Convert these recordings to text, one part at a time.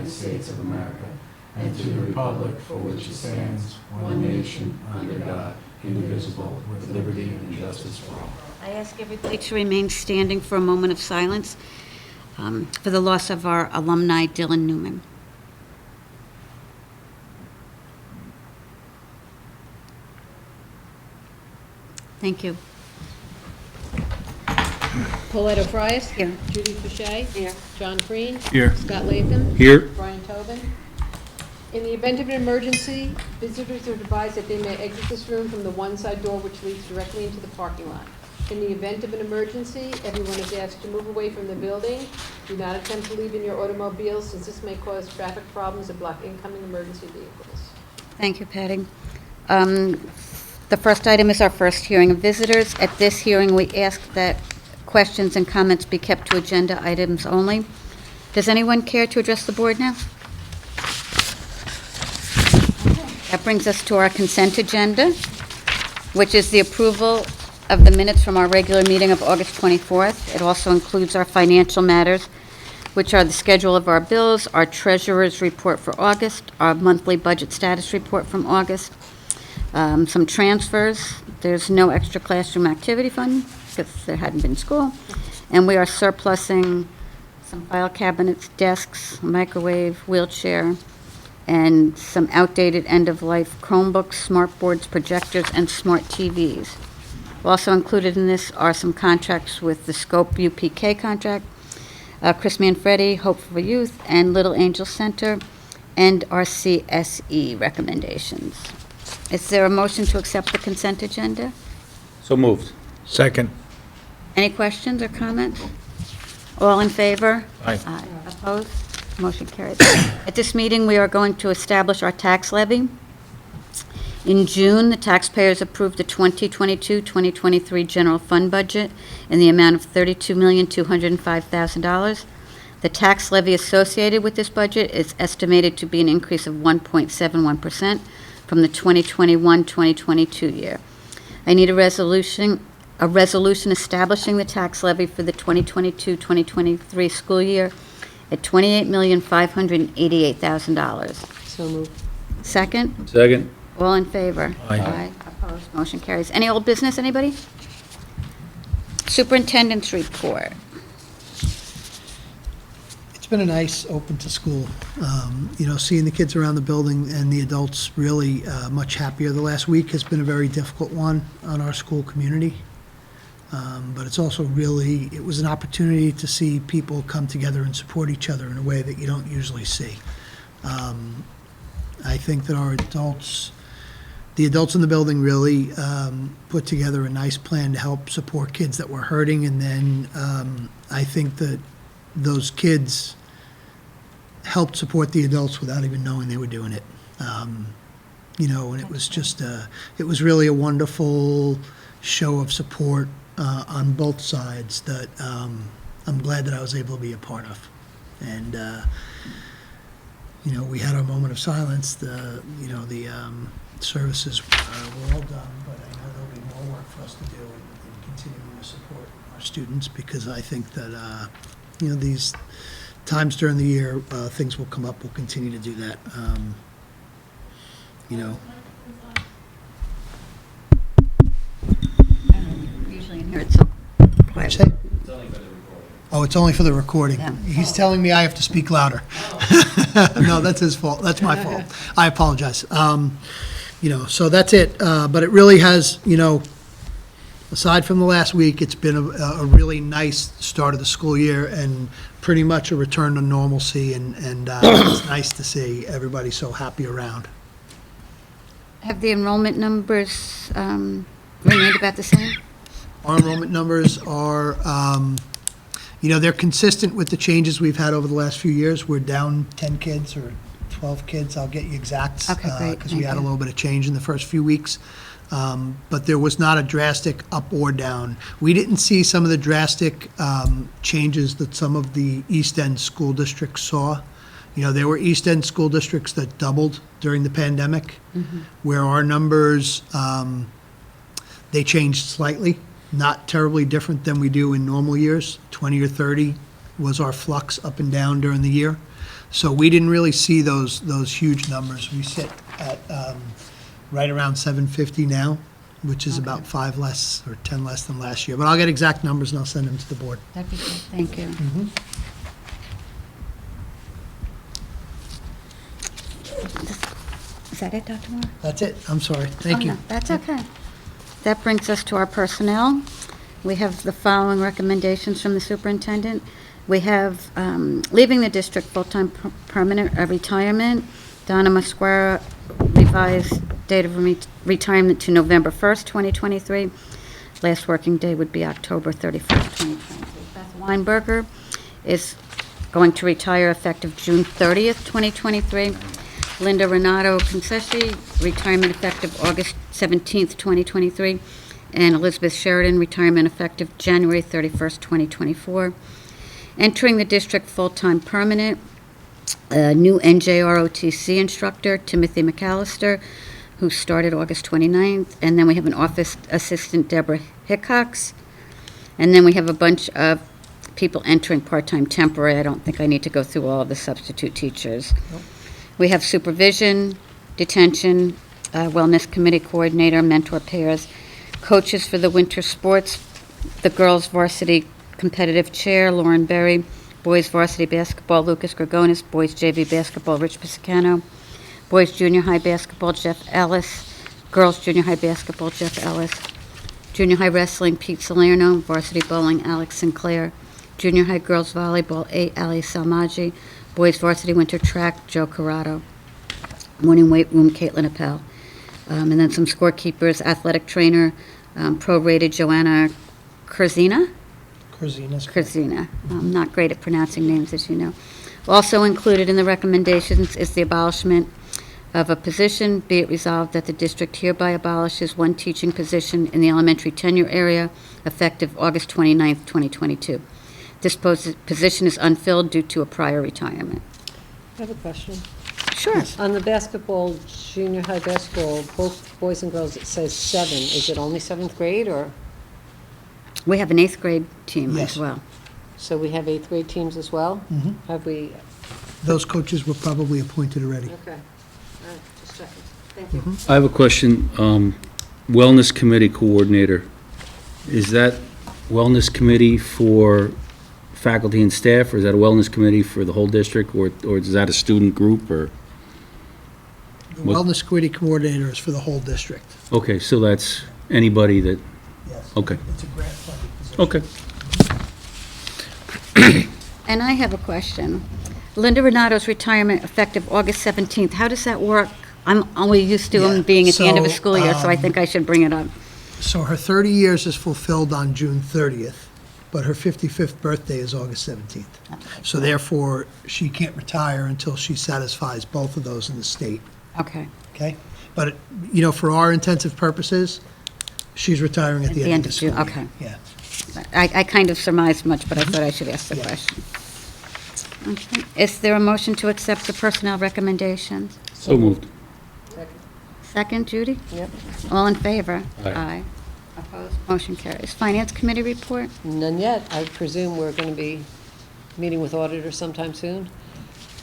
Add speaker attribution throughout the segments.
Speaker 1: United States of America and to the republic for which it stands, one nation, under God, indivisible, with liberty and justice for all.
Speaker 2: I ask everybody to remain standing for a moment of silence for the loss of our alumni, Dylan Newman. Thank you.
Speaker 3: Paulette O'Frias.
Speaker 2: Here.
Speaker 3: Judy Fouché.
Speaker 2: Here.
Speaker 3: John Green.
Speaker 4: Here.
Speaker 3: Scott Latham.
Speaker 4: Here.
Speaker 3: Brian Tobin. In the event of an emergency, visitors are advised that they may exit this room from the one side door which leads directly into the parking lot. In the event of an emergency, everyone is asked to move away from the building. Do not attempt to leave in your automobiles, since this may cause traffic problems and block incoming emergency vehicles.
Speaker 2: Thank you, Patty. The first item is our first hearing of visitors. At this hearing, we ask that questions and comments be kept to agenda items only. Does anyone care to address the board now? That brings us to our consent agenda, which is the approval of the minutes from our regular meeting of August 24th. It also includes our financial matters, which are the schedule of our bills, our treasurer's report for August, our monthly budget status report from August, some transfers. There's no extra classroom activity fund because there hadn't been school. And we are surplusing some file cabinets, desks, microwave, wheelchair, and some outdated end-of-life Chromebooks, smart boards, projectors, and smart TVs. Also included in this are some contracts with the Scope UPK contract, Chris Manfredi, Hope for Youth, and Little Angel Center, and our CSE recommendations. Is there a motion to accept the consent agenda?
Speaker 4: So moved. Second.
Speaker 2: Any questions or comments? All in favor?
Speaker 4: Aye.
Speaker 2: Opposed? Motion carries. At this meeting, we are going to establish our tax levy. In June, the taxpayers approved the 2022-2023 general fund budget in the amount of $32,205,000. The tax levy associated with this budget is estimated to be an increase of 1.71% from the 2021-2022 year. I need a resolution establishing the tax levy for the 2022-2023 school year at $28,588,000.
Speaker 3: So moved.
Speaker 2: Second?
Speaker 4: Second.
Speaker 2: All in favor?
Speaker 4: Aye.
Speaker 2: Opposed? Motion carries. Any old business, anybody? Superintendents Report.
Speaker 5: It's been a nice open to school. Seeing the kids around the building and the adults really much happier. The last week has been a very difficult one on our school community. But it's also it was an opportunity to see people come together and support each other in a way that you don't usually see. I think that the adults in the building really put together a nice plan to help support kids that were hurting, and then I think that those kids helped support the adults without even knowing they were doing it. And it was it was really a wonderful show of support on both sides that I'm glad that I was able to be a part of. And we had our moment of silence. The services were all done, but I know there'll be more work for us to do in continuing to support our students, because I think that these times during the year, things will come up. We'll continue to do that.
Speaker 2: Usually in here it's so quiet.
Speaker 5: Say? Oh, it's only for the recording.
Speaker 2: Yeah.
Speaker 5: He's telling me I have to speak louder. No, that's his fault. That's my fault. I apologize. So that's it. But it really has, aside from the last week, it's been a really nice start of the school year and pretty much a return to normalcy. And it's nice to see everybody so happy around.
Speaker 2: Have the enrollment numbers remained about the same?
Speaker 5: Our enrollment numbers are, they're consistent with the changes we've had over the last few years. We're down 10 kids or 12 kids. I'll get you exacts.
Speaker 2: Okay, great.
Speaker 5: Because we
Speaker 2: Thank
Speaker 5: had a
Speaker 2: you.
Speaker 5: little bit of change in the first few weeks. But there was not a drastic up or down. We didn't see some of the drastic changes that some of the East End school districts saw. There were East End school districts that doubled during the pandemic, where our numbers, they changed slightly. Not terribly different than we do in normal years. 20 or 30 was our flux up and down during the year. So we didn't really see those huge numbers. We sit at right around 750 now, which is about 5 less or 10 less than last year. But I'll get exact numbers and I'll send them to the board.
Speaker 2: That'd be great, thank you. Is that it, Dr. Moore?
Speaker 5: That's it. I'm sorry. Thank
Speaker 2: Oh,
Speaker 5: you.
Speaker 2: no, that's okay. That brings us to our personnel. We have the following recommendations from the superintendent. We have leaving the district full-time permanent retirement, Donna Masquera, revised date of retirement to November 1st, 2023. Last working day would be October 31st, 2023. Beth Weinberger is going to retire effective June 30th, 2023. Linda Renato Concessi, retirement effective August 17th, 2023. And Elizabeth Sheridan, retirement effective January 31st, 2024. Entering the district full-time permanent, new NJROTC instructor, Timothy McAllister, who started August 29th. And then we have an office assistant, Deborah Hickox. And then we have a bunch of people entering part-time temporary. I don't think I need to go through all of the substitute teachers.
Speaker 5: Nope.
Speaker 2: We have supervision, detention, wellness committee coordinator, mentor pairs, coaches for the winter sports, the girls varsity competitive chair, Lauren Berry, boys varsity basketball, Lucas Gregonis, boys JV basketball, Rich Piscicano, boys junior high basketball, Jeff Ellis, girls junior high basketball, Jeff Ellis, junior high wrestling, Pete Salerno, varsity bowling, Alex Sinclair, junior high girls volleyball, A. Ali Salmaji, boys varsity winter track, Joe Corrado, morning weight room, Caitlin Appel, and then some scorekeepers, athletic trainer, prorated Joanna Kurzina. Kurzina. I'm not great at pronouncing names, as you know. Also included in the recommendations is the abolishment of a position. Be it resolved that the district hereby abolishes one teaching position in the elementary tenure area effective August 29th, 2022. This position is unfilled due to a prior retirement.
Speaker 6: I have a question.
Speaker 2: Sure.
Speaker 6: On the basketball, junior high basketball, both boys and girls, it says 7. Is it only 7th grade, or?
Speaker 2: We have an 8th grade team
Speaker 5: Yes.
Speaker 2: as well.
Speaker 6: So we have 8th grade teams as well?
Speaker 5: Mhm.
Speaker 6: Have we?
Speaker 5: Those coaches were probably appointed already.
Speaker 6: Okay. All right, just checking. Thank you.
Speaker 4: I have a question. Wellness Committee Coordinator, is that wellness committee for faculty and staff, or is that a wellness committee for the whole district, or is that a student group, or?
Speaker 5: The Wellness Committee Coordinator is for the whole district.
Speaker 4: Okay, so that's anybody that,
Speaker 5: Yes.
Speaker 4: okay,
Speaker 5: It's a grant-funded position.
Speaker 4: okay.
Speaker 2: And I have a question. Linda Renato's retirement effective August 17th. How does that work? I'm only used to them
Speaker 5: Yeah,
Speaker 2: being at the end of a
Speaker 5: so,
Speaker 2: school year, so I think I should bring it up.
Speaker 5: So her 30 years is fulfilled on June 30th, but her 55th birthday is August 17th. So therefore, she can't retire until she satisfies both of those in the state,
Speaker 2: Okay.
Speaker 5: okay? But, you know, for our intensive purposes, she's retiring at the end of the school
Speaker 2: June,
Speaker 5: year.
Speaker 2: okay.
Speaker 5: Yeah.
Speaker 2: I kind of surmised much, but I thought I should ask the
Speaker 5: Yeah.
Speaker 2: question. Okay. Is there a motion to accept the personnel recommendations?
Speaker 4: So moved.
Speaker 2: Second, Judy?
Speaker 6: Yep.
Speaker 2: All in favor?
Speaker 4: Aye.
Speaker 2: Opposed? Motion carries. Finance Committee report?
Speaker 6: None yet. I presume we're going to be meeting with auditors sometime soon?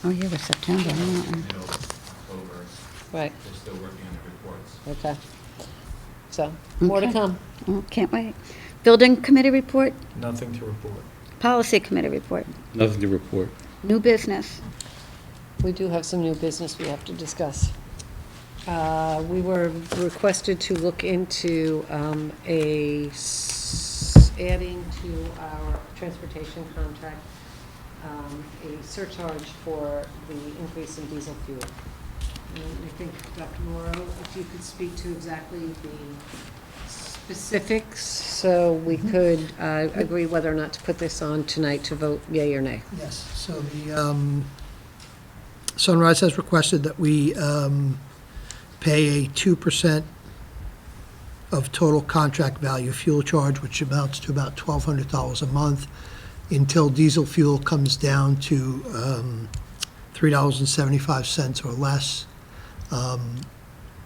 Speaker 2: Oh, yeah, we're September, aren't we?
Speaker 1: Middle of October,
Speaker 6: Right,
Speaker 1: they're still working on the reports.
Speaker 6: okay. So, more to
Speaker 2: Okay.
Speaker 6: come.
Speaker 2: Oh, can't wait. Building Committee report?
Speaker 1: Nothing to report.
Speaker 2: Policy Committee report?
Speaker 4: Nothing to report.
Speaker 2: New business?
Speaker 6: We do have some new business we have to discuss. We were requested to look into adding to our transportation contract a surcharge for the increase in diesel fuel. And I think, Dr. Morrow, if you could speak to exactly the specifics, so we could agree whether or not to put this on tonight to vote yea or nay.
Speaker 5: Yes, so the Sunrise has requested that we pay a 2% of total contract value fuel charge, which amounts to about $1,200 a month, until diesel fuel comes down to $3.75 or less.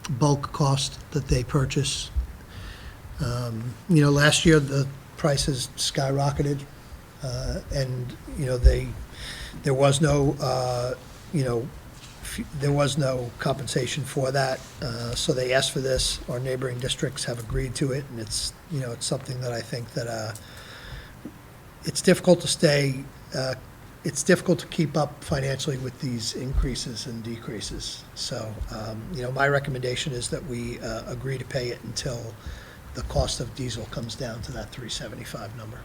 Speaker 5: Bulk cost that they purchase. You know, last year, the prices skyrocketed, and, you know, there was no there was no compensation for that, so they asked for this. Our neighboring districts have agreed to it, and it's something that I think that it's difficult to it's difficult to keep up financially with these increases and decreases. So, my recommendation is that we agree to pay it until the cost of diesel comes down to that $375 number.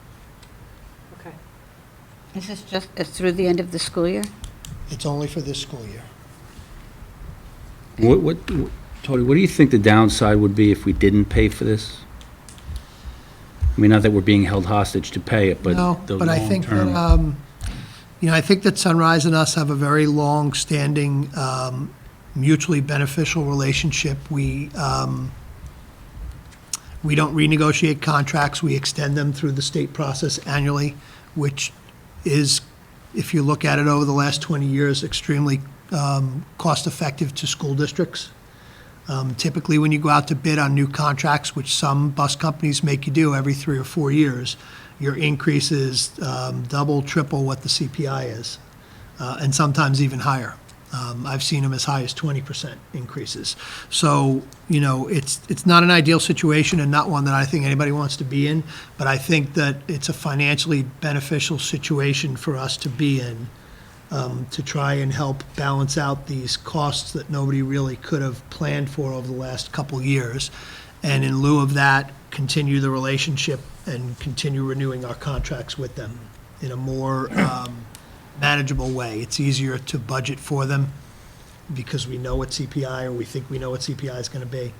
Speaker 6: Okay.
Speaker 2: Is this just through the end of the school year?
Speaker 5: It's only for this school year.
Speaker 4: Tony, what do you think the downside would be if we didn't pay for this? I mean, not that we're being held hostage to pay it, but
Speaker 5: No,
Speaker 4: the
Speaker 5: but I think that,
Speaker 4: long-term.
Speaker 5: I think that Sunrise and us have a very long-standing, mutually beneficial relationship. We don't renegotiate contracts. We extend them through the state process annually, which is, if you look at it over the last 20 years, extremely cost-effective to school districts. Typically, when you go out to bid on new contracts, which some bus companies make you do every 3 or 4 years, your increase is double, triple what the CPI is, and sometimes even higher. I've seen them as high as 20% increases. So, it's not an ideal situation and not one that I think anybody wants to be in, but I think that it's a financially beneficial situation for us to be in, to try and help balance out these costs that nobody really could have planned for over the last couple years. And in lieu of that, continue the relationship and continue renewing our contracts with them in a more manageable way. It's easier to budget for them because we know what CPI, or we think we know what CPI is going to be.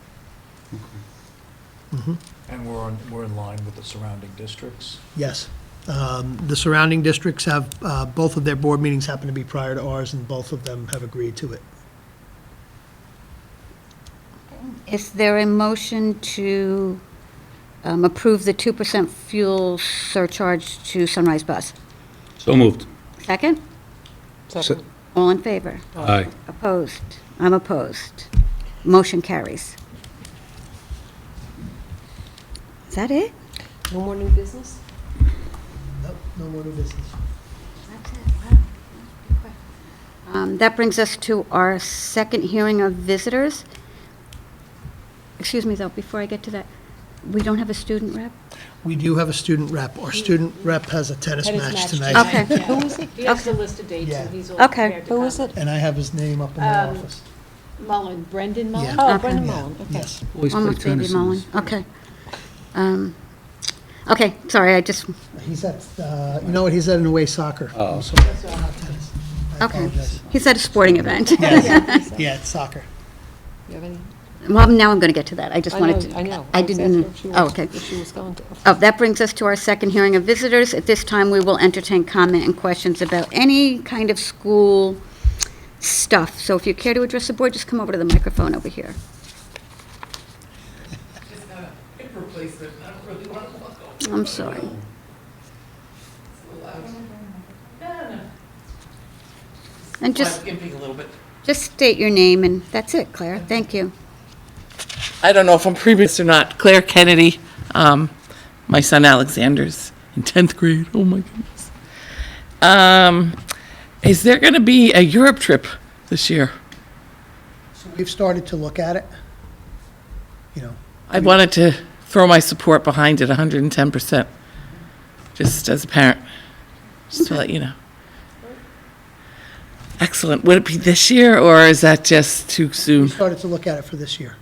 Speaker 1: And we're in line with the surrounding districts?
Speaker 5: Yes. The surrounding districts have, both of their board meetings happen to be prior to ours, and both of them have agreed to it.
Speaker 2: Is there a motion to approve the 2% fuel surcharge to Sunrise Bus?
Speaker 4: So moved.
Speaker 2: Second?
Speaker 6: Second.
Speaker 2: All in favor?
Speaker 4: Aye.
Speaker 2: Opposed? I'm opposed. Motion carries. Is that it?
Speaker 6: No more new business?
Speaker 5: Nope, no more new business.
Speaker 2: That's it. Wow. That brings us to our second hearing of visitors. Excuse me, though, before I get to that, we don't have a student rep?
Speaker 5: We do have a student rep. Our student rep has a tennis match tonight.
Speaker 2: Okay.
Speaker 6: Who is it? He has the list of dates, and he's all
Speaker 2: Okay.
Speaker 6: prepared to
Speaker 3: Who is
Speaker 6: come.
Speaker 3: it?
Speaker 5: And I have his name up in my office.
Speaker 3: Mullen, Brendan Mullen?
Speaker 5: Yeah.
Speaker 3: Oh,
Speaker 2: Okay.
Speaker 3: Brendan
Speaker 5: Yeah,
Speaker 3: Mullen, okay.
Speaker 5: yes.
Speaker 4: Always play
Speaker 2: Almost baby
Speaker 4: tennis in
Speaker 2: Mullen.
Speaker 4: this.
Speaker 2: Okay. Okay, sorry, I just,
Speaker 5: He's at, he's at an away soccer.
Speaker 4: Oh.
Speaker 5: I'm sorry, not tennis. I
Speaker 2: okay.
Speaker 5: apologize.
Speaker 2: He's at a sporting event.
Speaker 5: Yes. Yeah, it's soccer.
Speaker 3: You have any?
Speaker 2: Well, now I'm going to get to that. I just wanted to.
Speaker 3: I know.
Speaker 2: I
Speaker 3: was
Speaker 2: didn't.
Speaker 3: asking if she
Speaker 2: Oh,
Speaker 3: was-
Speaker 2: okay.
Speaker 3: If she was going to.
Speaker 2: Oh, that brings us to our second hearing of visitors. At this time, we will entertain comment and questions about any kind of school stuff. So if you care to address the board, just come over to the microphone over here. I'm sorry. And just state your name, and that's it, Claire. Thank you.
Speaker 7: I don't know if I'm previous or not. Claire Kennedy, my son Alexander's in 10th grade. Oh my goodness. Is there going to be a Europe trip this year?
Speaker 5: So we've started to look at it.
Speaker 7: I wanted to throw my support behind it 110%, just as a parent, just to let you know. Excellent. Would it be this year, or is that just too
Speaker 5: We
Speaker 7: soon?
Speaker 5: started to look at it for this year.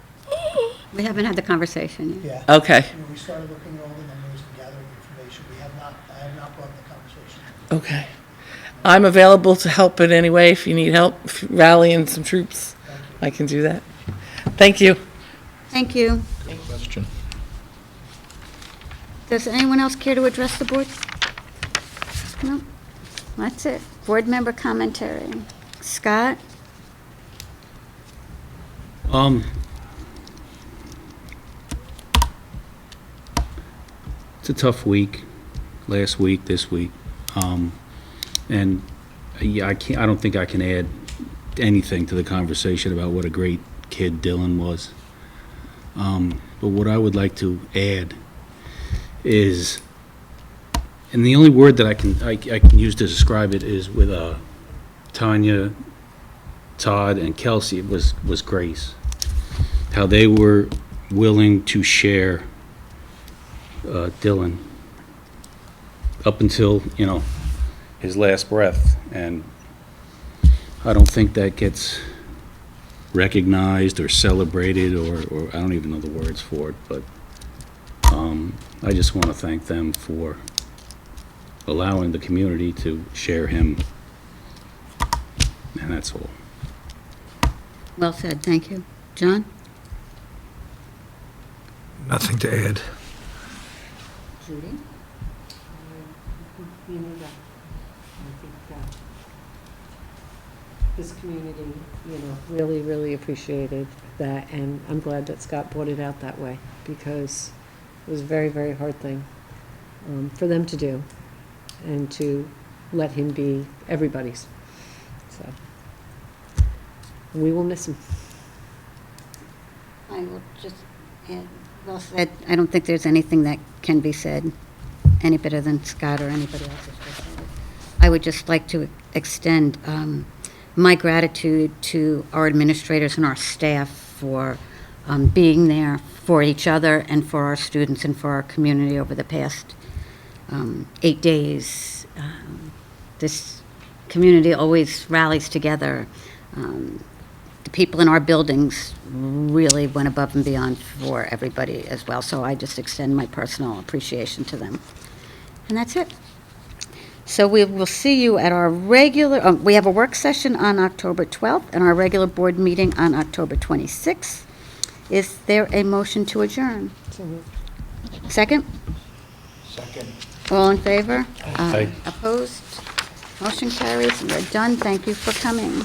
Speaker 2: We haven't had the conversation yet.
Speaker 5: Yeah.
Speaker 7: Okay,
Speaker 5: We started looking at all the numbers and gathering information. I have not brought the conversation.
Speaker 7: okay. I'm available to help in any way if you need help rallying some troops. I can do that. Thank you.
Speaker 2: Thank you.
Speaker 1: Question.
Speaker 2: Does anyone else care to address the board? No? That's it. Board member commentary. Scott?
Speaker 4: It's a tough week, last week, this week. And yeah, I don't think I can add anything to the conversation about what a great kid Dylan was. But what I would like to add is, and the only word that I can use to describe it is with Tanya Todd and Kelsey was Grace. How they were willing to share Dylan up until, his last breath. And I don't think that gets recognized or celebrated, or I don't even know the words for it, but I just want to thank them for allowing the community to share him, and that's all.
Speaker 2: Well said, thank you. John?
Speaker 1: Nothing to add.
Speaker 2: Judy?
Speaker 6: You know that, I think that this community, really, really appreciated that, and I'm glad that Scott brought it out that way, because it was a very, very hard thing for them to do, and to let him be everybody's. So, we will miss him.
Speaker 2: I will just add, well said. I don't think there's anything that can be said any better than Scott or anybody else has just said it. I would just like to extend my gratitude to our administrators and our staff for being there for each other and for our students and for our community over the past 8 days. This community always rallies together. The people in our buildings really went above and beyond for everybody as well, so I just extend my personal appreciation to them. And that's it. So we will see you at our regular, we have a work session on October 12th and our regular board meeting on October 26th. Is there a motion to adjourn? Second?
Speaker 1: Second.
Speaker 2: All in favor?
Speaker 4: Aye.
Speaker 2: Opposed? Motion carries, and we're done. Thank you for coming.